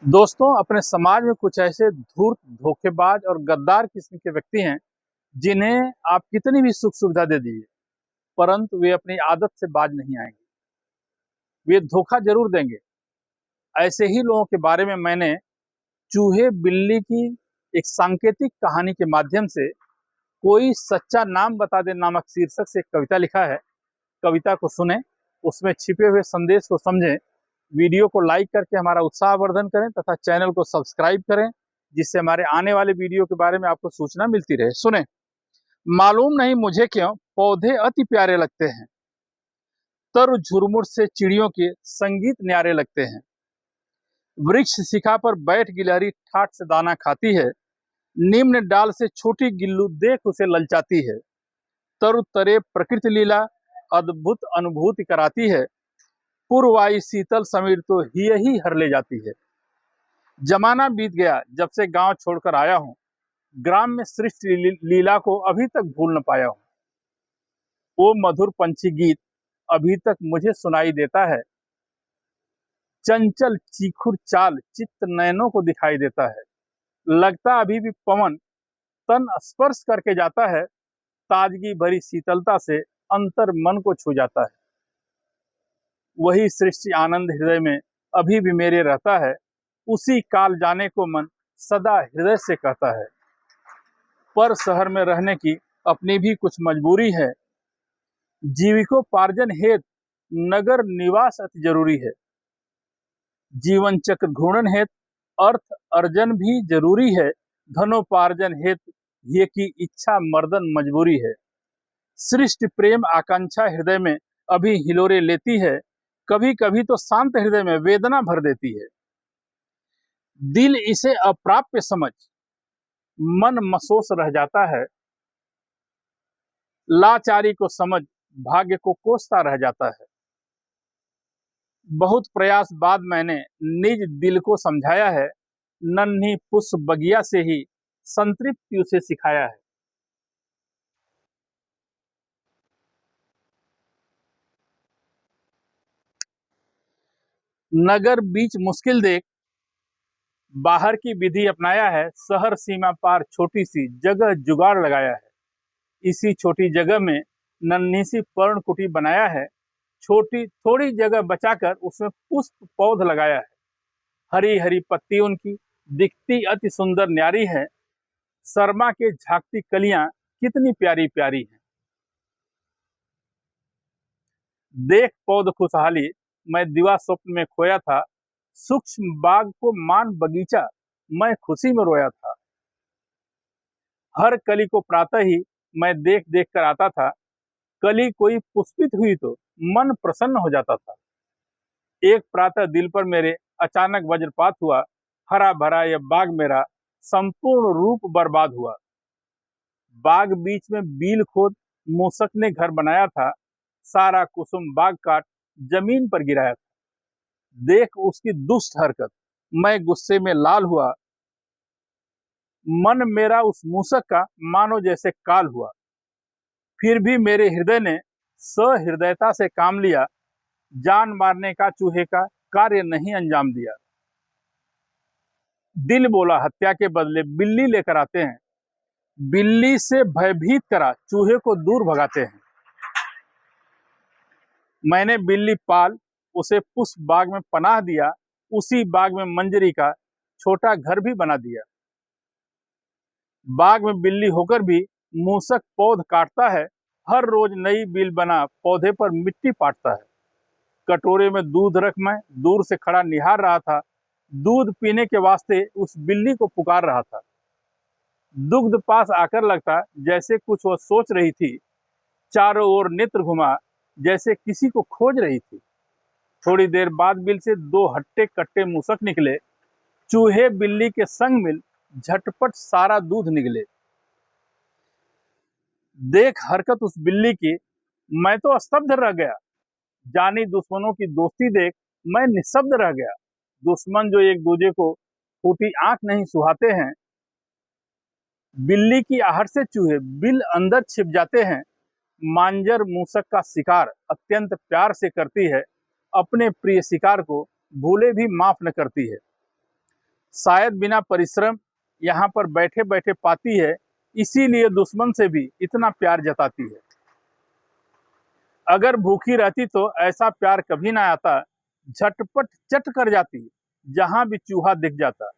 दोस्तों, अपने समाज में कुछ ऐसे धूर्त, धोखेबाज और गद्दार किस्म के व्यक्ति हैं, जिन्हें आप कितनी भी सुख सुविधा दे दीजिए, परंतु वे अपनी आदत से बाज नहीं आएंगे। वे धोखा जरूर देंगे। ऐसे ही लोगों के बारे में मैंने चूहे बिल्ली की एक सांकेतिक कहानी के माध्यम से कोई सच्चा नाम बता दे नामक शीर्षक से एक कविता लिखा है। कविता को सुने, उसमें छिपे हुए संदेश को समझें। वीडियो को लाइक करके हमारा उत्साहवर्धन करें तथा चैनल को सब्सक्राइब करें, जिससे हमारे आने वाले वीडियो के बारे में आपको सूचना मिलती रहे। सुने। मालूम नहीं मुझे क्यों पौधे अति प्यारे लगते हैं, तरु झुरमुर से चिड़ियों के संगीत न्यारे लगते हैं। वृक्ष शिखा पर बैठ गिलहरी ठाठ से दाना खाती है, निम्न डाल से छोटी गिल्लू देख उसे ललचाती है। तरु तरे प्रकृति लीला अद्भुत अनुभूति कराती है, पूर्वाई शीतल समीर तो यही हर ले जाती है। जमाना बीत गया जब से गांव छोड़कर आया हूँ, ग्राम में सृष्टि लीला को अभी तक भूल न पाया हूँ। वो मधुर पंछी गीत अभी तक मुझे सुनाई देता है, चंचल चीखुर चाल चित्त नयनों को दिखाई देता है। लगता अभी भी पवन तन स्पर्श करके जाता है, ताजगी भरी शीतलता से अंतर मन को छू जाता है। वही सृष्टि आनंद हृदय में अभी भी मेरे रहता है, उसी काल जाने को मन सदा हृदय से कहता है। पर शहर में रहने की अपनी भी कुछ मजबूरी है, जीविकोपार्जन हेतु नगर निवास अति जरूरी है। जीवन चक्र घूर्णन हेतु अर्थ अर्जन भी जरूरी है, धनोपार्जन हेतु ये की इच्छा मर्दन मजबूरी है। सृष्टि प्रेम आकांक्षा हृदय में अभी हिलोरे लेती है, कभी कभी तो शांत हृदय में वेदना भर देती है। दिल इसे अप्राप्य समझ मन मसोस रह जाता है, लाचारी को समझ भाग्य को कोसता रह जाता है। बहुत प्रयास बाद मैंने निज दिल को समझाया है, नन्ही पुष्प बगिया से ही संतृप्ति उसे सिखाया है। नगर बीच मुश्किल देख बाहर की विधि अपनाया है, शहर सीमा पार छोटी सी जगह जुगाड़ लगाया है। इसी छोटी जगह में नन्ही सी पर्ण कुटी बनाया है, छोटी थोड़ी जगह बचाकर उसमें पुष्प पौध लगाया है। हरी हरी पत्ती उनकी दिखती अति सुंदर न्यारी है, शर्मा के झांकती कलियां कितनी प्यारी प्यारी हैं। देख पौध खुशहाली मैं दिवा स्वप्न में खोया था, सूक्ष्म बाग को मान बगीचा मैं खुशी में रोया था। हर कली को प्रातः ही मैं देख देख कर आता था, कली कोई पुष्पित हुई तो मन प्रसन्न हो जाता था। एक प्रातः दिल पर मेरे अचानक वज्रपात हुआ, हरा भरा यह बाग मेरा संपूर्ण रूप बर्बाद हुआ। बाग बीच में बील खोद मूसक ने घर बनाया था, सारा कुसुम बाग काट जमीन पर गिराया था। देख उसकी दुष्ट हरकत मैं गुस्से में लाल हुआ, मन मेरा उस मूसक का मानो जैसे काल हुआ। फिर भी मेरे हृदय ने सहृदयता से काम लिया, जान मारने का चूहे का कार्य नहीं अंजाम दिया। दिल बोला हत्या के बदले बिल्ली लेकर आते हैं, बिल्ली से भयभीत करा चूहे को दूर भगाते हैं। मैंने बिल्ली पाल उसे पुष्प बाग में पनाह दिया, उसी बाग में मंजरी का छोटा घर भी बना दिया। बाग में बिल्ली होकर भी मूसक पौध काटता है, हर रोज नई बिल बना पौधे पर मिट्टी पाटता है। कटोरे में दूध रख मैं दूर से खड़ा निहार रहा था, दूध पीने के वास्ते उस बिल्ली को पुकार रहा था। दुग्ध पास आकर लगता जैसे कुछ वो सोच रही थी, चारों ओर नेत्र घुमा जैसे किसी को खोज रही थी। थोड़ी देर बाद बिल से दो हट्टे कट्टे मूसक निकले, चूहे बिल्ली के संग मिल झटपट सारा दूध निकले। देख हरकत उस बिल्ली की मैं तो स्तब्ध रह गया, जानी दुश्मनों की दोस्ती देख मैं निशब्द रह गया। दुश्मन जो एक दूसरे को फूटी आंख नहीं सुहाते हैं, बिल्ली की आहट से चूहे बिल अंदर छिप जाते हैं। मांजर मूसक का शिकार अत्यंत प्यार से करती है, अपने प्रिय शिकार को भूले भी माफ न करती है। शायद बिना परिश्रम यहाँ पर बैठे बैठे पाती है, इसीलिए दुश्मन से भी इतना प्यार जताती है। अगर भूखी रहती तो ऐसा प्यार कभी ना आता, झटपट चट कर जाती जहां भी चूहा दिख जाता।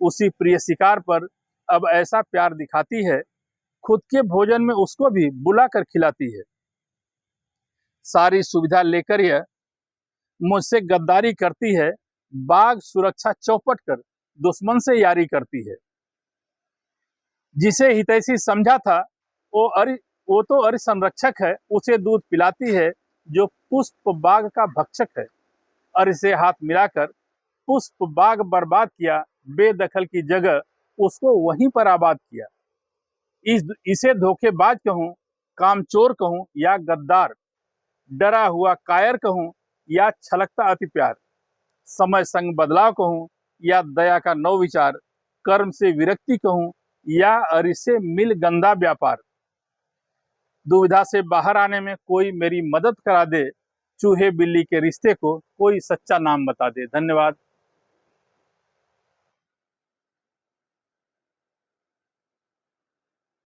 उसी प्रिय शिकार पर अब ऐसा प्यार दिखाती है, खुद के भोजन में उसको भी बुला कर खिलाती है। सारी सुविधा लेकर यह मुझसे गद्दारी करती है, बाघ सुरक्षा चौपट कर दुश्मन से यारी करती है। जिसे हितैषी समझा था वो तो अरि संरक्षक है, उसे दूध पिलाती है जो पुष्प बाग का भक्षक है। अरि से हाथ मिलाकर पुष्प बाग बर्बाद किया, बेदखल की जगह उसको वहीं पर आबाद किया। इसे धोखेबाज कहूं, कामचोर कहूं या गद्दार, डरा हुआ कायर कहूं या छलकता अति प्यार, समय संग बदलाव कहूं या दया का नव विचार, कर्म से विरक्ति कहूं या अरि से मिल गंदा व्यापार। दुविधा से बाहर आने में कोई मेरी मदद करा दे, चूहे बिल्ली के रिश्ते को कोई सच्चा नाम बता दे। धन्यवाद।